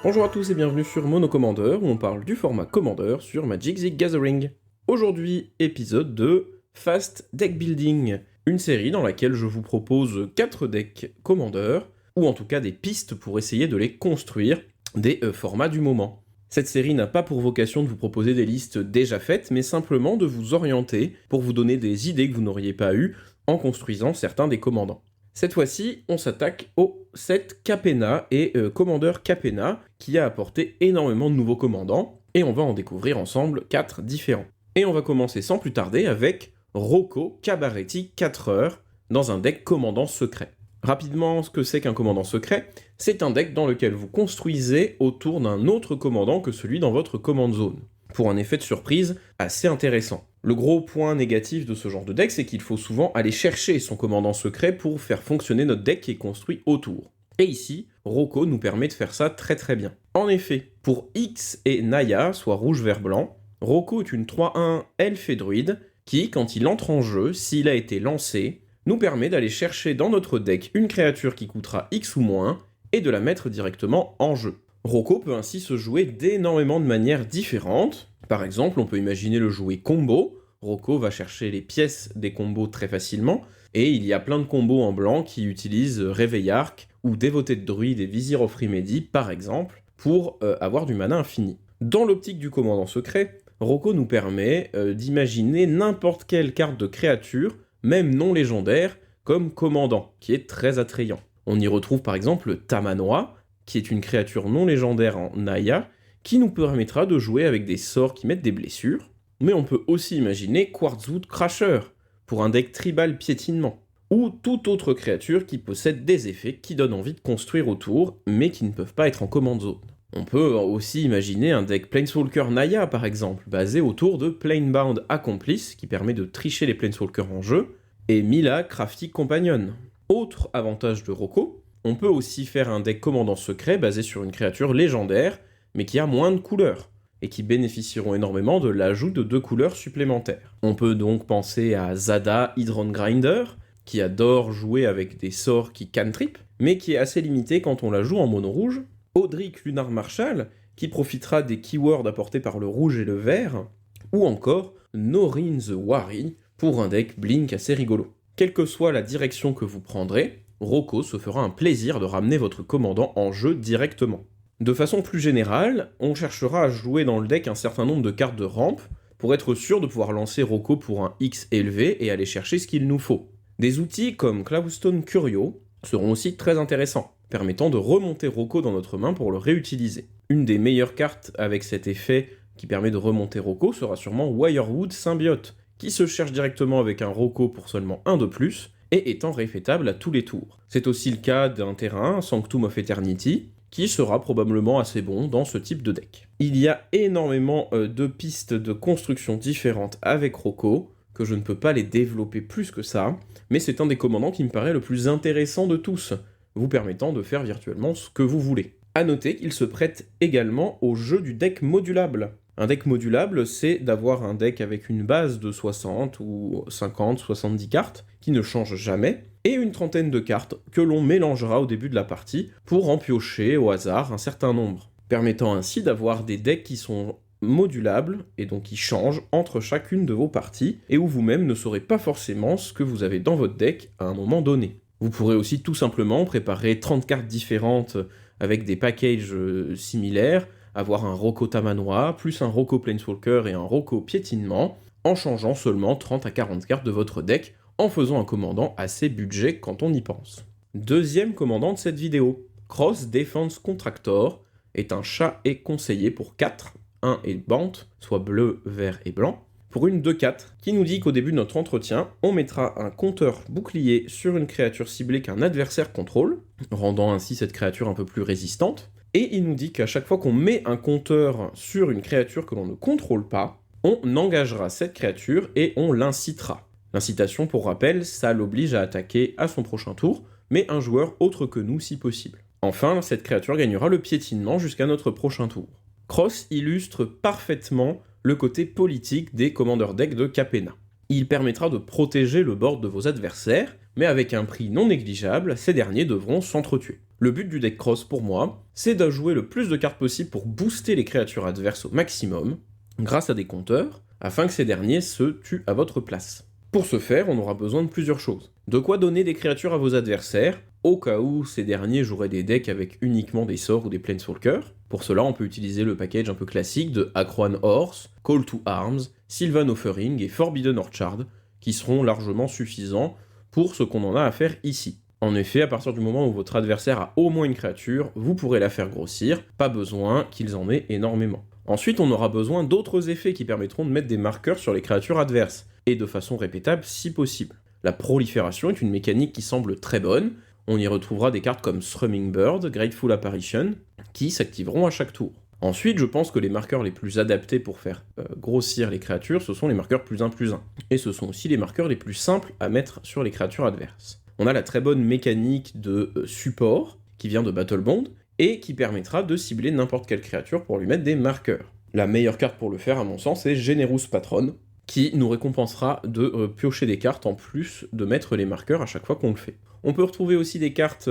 Bonjour à tous et bienvenue sur Mono Commander, où on parle du format Commander sur Magic the Gathering. Aujourd'hui, épisode de Fast Deck Building, une série dans laquelle je vous propose 4 decks Commander, ou en tout cas des pistes pour essayer de les construire, des formats du moment. Cette série n'a pas pour vocation de vous proposer des listes déjà faites, mais simplement de vous orienter pour vous donner des idées que vous n'auriez pas eues en construisant certains des commandants. Cette fois-ci, on s'attaque au set Capenna et Commander Capenna, qui a apporté énormément de nouveaux commandants, et on va en découvrir ensemble 4 différents. Et on va commencer sans plus tarder avec Rocco Cabaretti 4 heures, dans un deck commandant secret. Rapidement, ce que c'est qu'un commandant secret, c'est un deck dans lequel vous construisez autour d'un autre commandant que celui dans votre command zone, pour un effet de surprise assez intéressant. Le gros point négatif de ce genre de deck, c'est qu'il faut souvent aller chercher son commandant secret pour faire fonctionner notre deck qui est construit autour. Et ici, Rocco nous permet de faire ça très très bien. En effet, pour X et Naya, soit rouge vert blanc, Rocco est une 3-1 elfe et druide qui, quand il entre en jeu, s'il a été lancé, nous permet d'aller chercher dans notre deck une créature qui coûtera X ou moins et de la mettre directement en jeu. Rocco peut ainsi se jouer d'énormément de manières différentes. Par exemple, on peut imaginer le jouer combo. Rocco va chercher les pièces des combos très facilement, et il y a plein de combos en blanc qui utilisent Réveil Arc ou Dévoté de Druide et Vizir of Remedy, par exemple, pour avoir du mana infini. Dans l'optique du commandant secret, Rocco nous permet d'imaginer n'importe quelle carte de créature, même non légendaire, comme commandant, qui est très attrayant. On y retrouve par exemple le Tamanoa, qui est une créature non légendaire en Naya, qui nous permettra de jouer avec des sorts qui mettent des blessures, mais on peut aussi imaginer Quartzwood Crasher, pour un deck tribal piétinement, ou toute autre créature qui possède des effets qui donnent envie de construire autour, mais qui ne peuvent pas être en command zone. On peut aussi imaginer un deck Planeswalker Naya par exemple, basé autour de Planebound Accomplice, qui permet de tricher les Planeswalkers en jeu, et Mila Crafty Companion. Autre avantage de Rocco, on peut aussi faire un deck commandant secret basé sur une créature légendaire, mais qui a moins de couleurs, et qui bénéficieront énormément de l'ajout de 2 couleurs supplémentaires. On peut donc penser à Zada Hydron Grinder, qui adore jouer avec des sorts qui cantrip, mais qui est assez limité quand on la joue en mono rouge. Audric Lunar Marshal, qui profitera des keywords apportés par le rouge et le vert, ou encore Norin the Wary, pour un deck blink assez rigolo. Quelle que soit la direction que vous prendrez, Rocco se fera un plaisir de ramener votre commandant en jeu directement. De façon plus générale, on cherchera à jouer dans le deck un certain nombre de cartes de rampe pour être sûr de pouvoir lancer Rocco pour un X élevé et aller chercher ce qu'il nous faut. Des outils comme Cloudstone Curio seront aussi très intéressants, permettant de remonter Rocco dans notre main pour le réutiliser. Une des meilleures cartes avec cet effet qui permet de remonter Rocco sera sûrement Wirewood Symbiote, qui se cherche directement avec un Rocco pour seulement 1 de plus, et étant répétable à tous les tours. C'est aussi le cas d'un terrain, Sanctum of Eternity, qui sera probablement assez bon dans ce type de deck. Il y a énormément de pistes de construction différentes avec Rocco, que je ne peux pas les développer plus que ça, mais c'est un des commandants qui me paraît le plus intéressant de tous, vous permettant de faire virtuellement ce que vous voulez. A noter qu'il se prête également au jeu du deck modulable. Un deck modulable, c'est d'avoir un deck avec une base de 60 ou 50, 70 cartes, qui ne change jamais, et une trentaine de cartes que l'on mélangera au début de la partie pour en piocher au hasard un certain nombre, permettant ainsi d'avoir des decks qui sont modulables, et donc qui changent entre chacune de vos parties, et où vous-même ne saurez pas forcément ce que vous avez dans votre deck à un moment donné. Vous pourrez aussi tout simplement préparer 30 cartes différentes avec des packages similaires, avoir un Rocco Tamanoa, plus un Rocco Planeswalker et un Rocco Piétinement, en changeant seulement 30 à 40 cartes de votre deck, en faisant un commandant assez budget quand on y pense. Deuxième commandant de cette vidéo, Cross Defense Contractor, est un chat et conseiller pour 4, 1 et Bant, soit bleu, vert et blanc, pour une 2-4, qui nous dit qu'au début de notre entretien, on mettra un compteur bouclier sur une créature ciblée qu'un adversaire contrôle, rendant ainsi cette créature un peu plus résistante, et il nous dit qu'à chaque fois qu'on met un compteur sur une créature que l'on ne contrôle pas, on engagera cette créature et on l'incitera. L'incitation, pour rappel, ça l'oblige à attaquer à son prochain tour, mais un joueur autre que nous si possible. Enfin, cette créature gagnera le piétinement jusqu'à notre prochain tour. Cross illustre parfaitement le côté politique des Commander Deck de Capenna. Il permettra de protéger le board de vos adversaires, mais avec un prix non négligeable, ces derniers devront s'entretuer. Le but du deck Cross pour moi, c'est de jouer le plus de cartes possible pour booster les créatures adverses au maximum, grâce à des compteurs, afin que ces derniers se tuent à votre place. Pour ce faire, on aura besoin de plusieurs choses. De quoi donner des créatures à vos adversaires, au cas où ces derniers joueraient des decks avec uniquement des sorts ou des Planeswalkers. Pour cela, on peut utiliser le package un peu classique de Akroan Horse, Call to Arms, Sylvan Offering et Forbidden Orchard, qui seront largement suffisants pour ce qu'on en a à faire ici. En effet, à partir du moment où votre adversaire a au moins une créature, vous pourrez la faire grossir, pas besoin qu'ils en aient énormément. Ensuite, on aura besoin d'autres effets qui permettront de mettre des marqueurs sur les créatures adverses, et de façon répétable si possible. La prolifération est une mécanique qui semble très bonne, on y retrouvera des cartes comme Thrumming Bird, Grateful Apparition, qui s'activeront à chaque tour. Ensuite, je pense que les marqueurs les plus adaptés pour faire grossir les créatures, ce sont les marqueurs +1/+1. Et ce sont aussi les marqueurs les plus simples à mettre sur les créatures adverses. On a la très bonne mécanique de support, qui vient de Battle Bond, et qui permettra de cibler n'importe quelle créature pour lui mettre des marqueurs. La meilleure carte pour le faire, à mon sens, est Generous Patron, qui nous récompensera de piocher des cartes en plus de mettre les marqueurs à chaque fois qu'on le fait. On peut retrouver aussi des cartes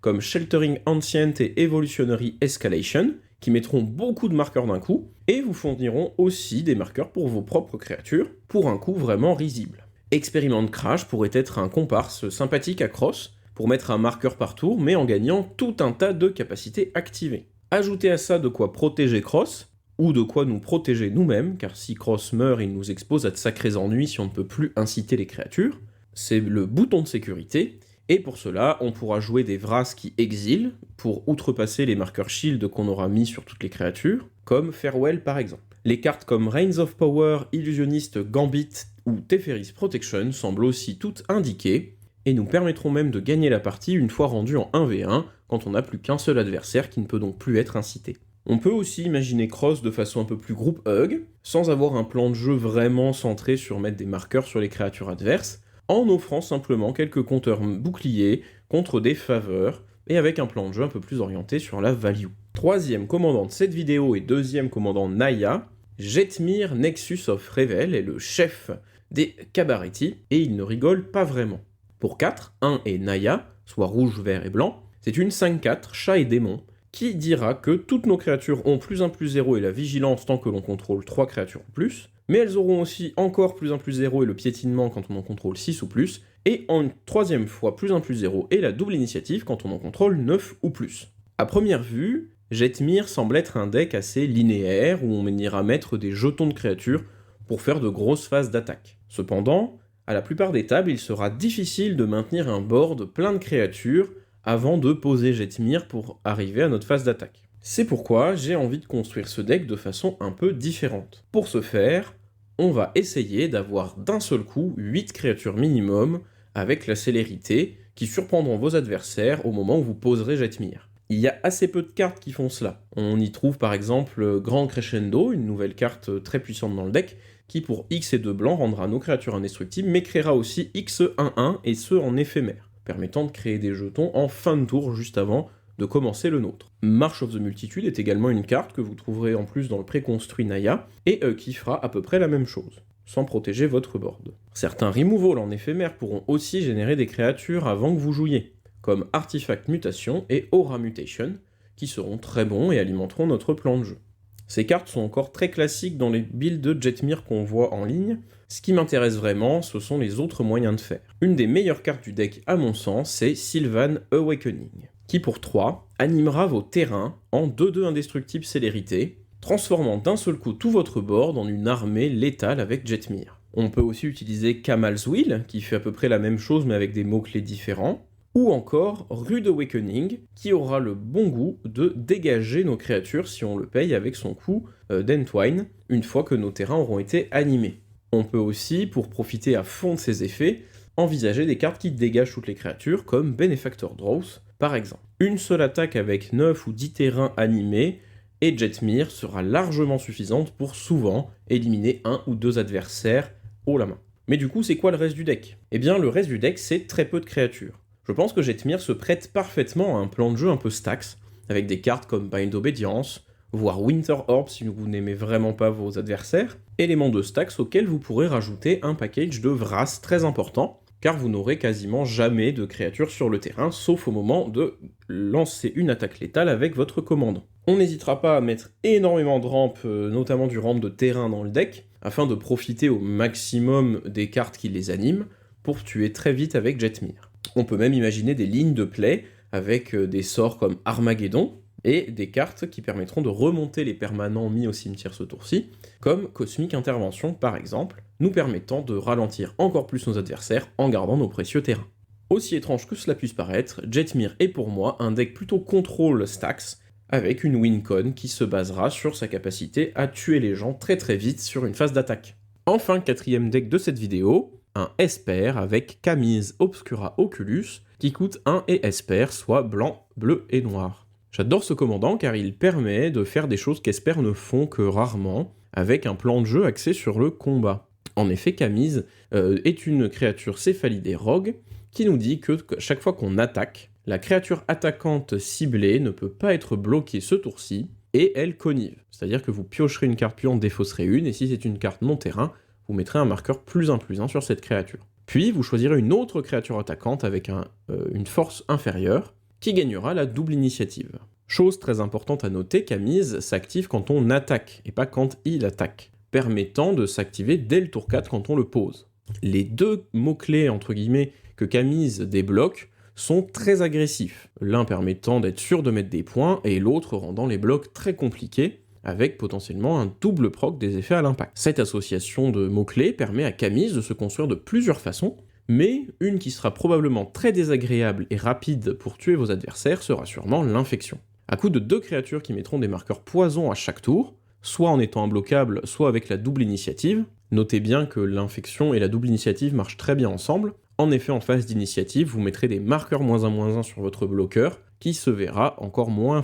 comme Sheltering Ancient et Evolutionary Escalation, qui mettront beaucoup de marqueurs d'un coup, et vous fourniront aussi des marqueurs pour vos propres créatures, pour un coût vraiment risible. Experiment Crash pourrait être un comparse sympathique à Cross, pour mettre un marqueur par tour, mais en gagnant tout un tas de capacités activées. Ajoutez à ça de quoi protéger Cross, ou de quoi nous protéger nous-mêmes, car si Cross meurt, il nous expose à de sacrés ennuis si on ne peut plus inciter les créatures. C'est le bouton de sécurité, et pour cela, on pourra jouer des Vrask qui exilent, pour outrepasser les marqueurs shield qu'on aura mis sur toutes les créatures, comme Farewell par exemple. Les cartes comme Reigns of Power, Illusionniste, Gambit ou Teferi's Protection semblent aussi toutes indiquées, et nous permettront même de gagner la partie une fois rendu en 1v1, quand on n'a plus qu'un seul adversaire qui ne peut donc plus être incité. On peut aussi imaginer Cross de façon un peu plus groupe hug, sans avoir un plan de jeu vraiment centré sur mettre des marqueurs sur les créatures adverses, en offrant simplement quelques compteurs boucliers contre des faveurs, et avec un plan de jeu un peu plus orienté sur la value. Troisième commandant de cette vidéo et deuxième commandant Naya, Jetmir Nexus of Revel est le chef des Cabaretti, et il ne rigole pas vraiment. Pour 4, 1 et Naya, soit rouge, vert et blanc, c'est une 5/4 chat et démon, qui dira que toutes nos créatures ont +1/+0 et la vigilance tant que l'on contrôle 3 créatures ou plus, mais elles auront aussi encore +1/+0 et le piétinement quand on en contrôle 6 ou plus, et en une troisième fois +1/+0 et la double initiative quand on en contrôle 9 ou plus. À première vue, Jetmir semble être un deck assez linéaire où on ira mettre des jetons de créatures pour faire de grosses phases d'attaque. Cependant, à la plupart des tables, il sera difficile de maintenir un board plein de créatures avant de poser Jetmir pour arriver à notre phase d'attaque. C'est pourquoi j'ai envie de construire ce deck de façon un peu différente. Pour ce faire, on va essayer d'avoir d'un seul coup 8 créatures minimum avec la célérité qui surprendront vos adversaires au moment où vous poserez Jetmir. Il y a assez peu de cartes qui font cela. On y trouve par exemple Grand Crescendo, une nouvelle carte très puissante dans le deck, qui pour X et 2 blancs rendra nos créatures indestructibles, mais créera aussi X 1/1 et ce en éphémère, permettant de créer des jetons en fin de tour juste avant de commencer le nôtre. March of the Multitude est également une carte que vous trouverez en plus dans le préconstruit Naya, et qui fera à peu près la même chose, sans protéger votre board. Certains removals en éphémère pourront aussi générer des créatures avant que vous jouiez, comme Artifact Mutation et Aura Mutation, qui seront très bons et alimenteront notre plan de jeu. Ces cartes sont encore très classiques dans les builds de Jetmir qu'on voit en ligne. Ce qui m'intéresse vraiment, ce sont les autres moyens de faire. Une des meilleures cartes du deck, à mon sens, c'est Sylvan Awakening, qui pour 3 animera vos terrains en 2/2 indestructible célérité, transformant d'un seul coup tout votre board en une armée létale avec Jetmir. On peut aussi utiliser Kamal's Will, qui fait à peu près la même chose mais avec des mots-clés différents, ou encore Rude Awakening, qui aura le bon goût de dégager nos créatures si on le paye avec son coût d'Entwine, une fois que nos terrains auront été animés. On peut aussi, pour profiter à fond de ces effets, envisager des cartes qui dégagent toutes les créatures, comme Benefactor Draws, par exemple. Une seule attaque avec 9 ou 10 terrains animés, et Jetmir sera largement suffisante pour souvent éliminer 1 ou 2 adversaires haut la main. Mais du coup, c'est quoi le reste du deck ? Eh bien, le reste du deck, c'est très peu de créatures. Je pense que Jetmir se prête parfaitement à un plan de jeu un peu stacks, avec des cartes comme Bind Obedience, voire Winter Orb si vous n'aimez vraiment pas vos adversaires, éléments de stacks auxquels vous pourrez rajouter un package de Vrask très important, car vous n'aurez quasiment jamais de créatures sur le terrain, sauf au moment de lancer une attaque létale avec votre commandant. On n'hésitera pas à mettre énormément de rampes, notamment du ramp de terrain dans le deck, afin de profiter au maximum des cartes qui les animent, pour tuer très vite avec Jetmir. On peut même imaginer des lignes de play, avec des sorts comme Armageddon, et des cartes qui permettront de remonter les permanents mis au cimetière ce tour-ci, comme Cosmic Intervention par exemple, nous permettant de ralentir encore plus nos adversaires en gardant nos précieux terrains. Aussi étrange que cela puisse paraître, Jetmir est pour moi un deck plutôt contrôle stacks, avec une wincon qui se basera sur sa capacité à tuer les gens très très vite sur une phase d'attaque. Enfin, quatrième deck de cette vidéo, un Esper avec Kamiz Obscura Oculus, qui coûte 1 et Esper, soit blanc, bleu et noir. J'adore ce commandant car il permet de faire des choses qu'Esper ne font que rarement, avec un plan de jeu axé sur le combat. En effet, Kamiz est une créature céphalidée rogue qui nous dit que chaque fois qu'on attaque, la créature attaquante ciblée ne peut pas être bloquée ce tour-ci, et elle connive. C'est-à-dire que vous piocherez une carte puis en défausserez une, et si c'est une carte non-terrain, vous mettrez un marqueur +1/+1 sur cette créature. Puis vous choisirez une autre créature attaquante avec une force inférieure, qui gagnera la double initiative. Chose très importante à noter, Kamiz s'active quand on attaque, et pas quand il attaque, permettant de s'activer dès le tour 4 quand on le pose. Les deux mots-clés, entre guillemets, que Kamiz débloque sont très agressifs, l'un permettant d'être sûr de mettre des points, et l'autre rendant les blocs très compliqués, avec potentiellement un double proc des effets à l'impact. Cette association de mots-clés permet à Kamiz de se construire de plusieurs façons, mais une qui sera probablement très désagréable et rapide pour tuer vos adversaires sera sûrement l'infection. À coup de 2 créatures qui mettront des marqueurs poison à chaque tour, soit en étant imbloquables, soit avec la double initiative. Notez bien que l'infection et la double initiative marchent très bien ensemble. En effet, en phase d'initiative, vous mettrez des marqueurs -1/-1 sur votre bloqueur, qui se verra encore moins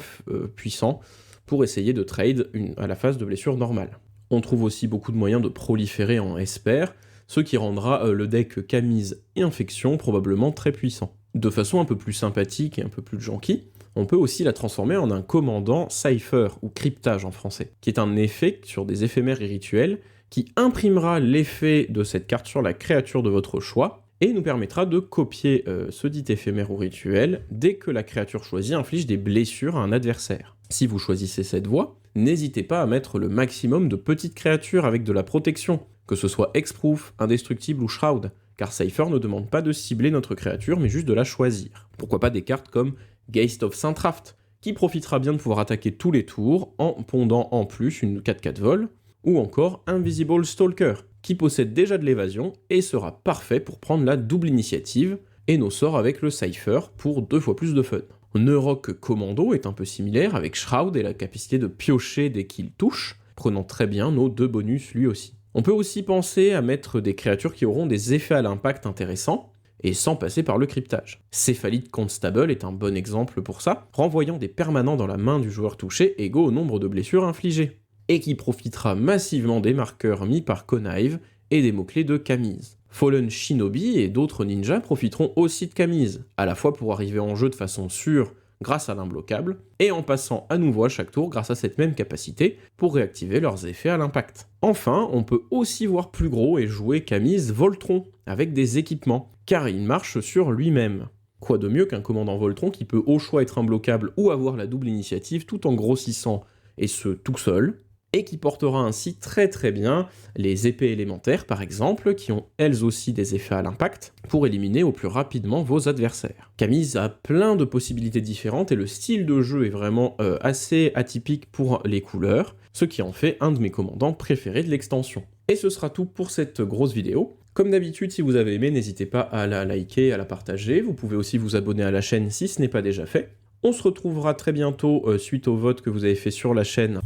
puissant pour essayer de trade à la phase de blessure normale. On trouve aussi beaucoup de moyens de proliférer en Esper, ce qui rendra le deck Kamiz et Infection probablement très puissant. De façon un peu plus sympathique et un peu plus junkie, on peut aussi la transformer en un commandant Cypher, ou cryptage en français, qui est un effet sur des éphémères et rituels, qui imprimera l'effet de cette carte sur la créature de votre choix, et nous permettra de copier ce dit éphémère ou rituel dès que la créature choisie inflige des blessures à un adversaire. Si vous choisissez cette voie, n'hésitez pas à mettre le maximum de petites créatures avec de la protection, que ce soit Hexproof, Indestructible ou Shroud, car Cypher ne demande pas de cibler notre créature, mais juste de la choisir. Pourquoi pas des cartes comme Geist of Saint-Traft, qui profitera bien de pouvoir attaquer tous les tours en pondant en plus une 4/4 vol, ou encore Invisible Stalker, qui possède déjà de l'évasion et sera parfait pour prendre la double initiative, et nos sorts avec le Cypher pour 2 fois plus de fun. Neurok Commando est un peu similaire, avec Shroud et la capacité de piocher dès qu'il touche, prenant très bien nos 2 bonus lui aussi. On peut aussi penser à mettre des créatures qui auront des effets à l'impact intéressants, et sans passer par le cryptage. Céphalide Constable est un bon exemple pour ça, renvoyant des permanents dans la main du joueur touché égaux au nombre de blessures infligées, et qui profitera massivement des marqueurs mis par Connive et des mots-clés de Kamiz. Fallen Shinobi et d'autres ninjas profiteront aussi de Kamiz, à la fois pour arriver en jeu de façon sûre grâce à l'imbloquable, et en passant à nouveau à chaque tour grâce à cette même capacité pour réactiver leurs effets à l'impact. Enfin, on peut aussi voir plus gros et jouer Kamiz Voltron, avec des équipements, car il marche sur lui-même. Quoi de mieux qu'un commandant Voltron qui peut au choix être imbloquable ou avoir la double initiative tout en grossissant, et ce tout seul, et qui portera ainsi très très bien les épées élémentaires par exemple, qui ont elles aussi des effets à l'impact, pour éliminer au plus rapidement vos adversaires. Kamiz a plein de possibilités différentes et le style de jeu est vraiment assez atypique pour les couleurs, ce qui en fait un de mes commandants préférés de l'extension. Et ce sera tout pour cette grosse vidéo. Comme d'habitude, si vous avez aimé, n'hésitez pas à la liker, à la partager, vous pouvez aussi vous abonner à la chaîne si ce n'est pas déjà fait. On se retrouvera très bientôt suite au vote que vous avez fait sur la chaîne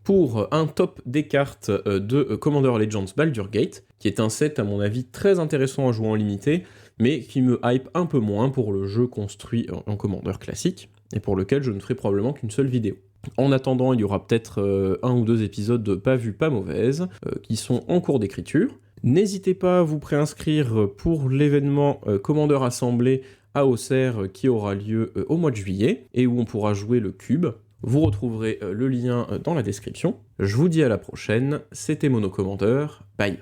pour un top des cartes de Commander Legends Baldur's Gate, qui est un set à mon avis très intéressant à jouer en limité, mais qui me hype un peu moins pour le jeu construit en Commander classique, et pour lequel je ne ferai probablement qu'une seule vidéo. En attendant, il y aura peut-être 1 ou 2 épisodes de Pas Vu Pas Mauvaise, qui sont en cours d'écriture. N'hésitez pas à vous préinscrire pour l'événement Commander Assemblée à Auxerre qui aura lieu au mois de juillet, et où on pourra jouer le cube. Vous retrouverez le lien dans la description. Je vous dis à la prochaine, c'était Monocommander, bye.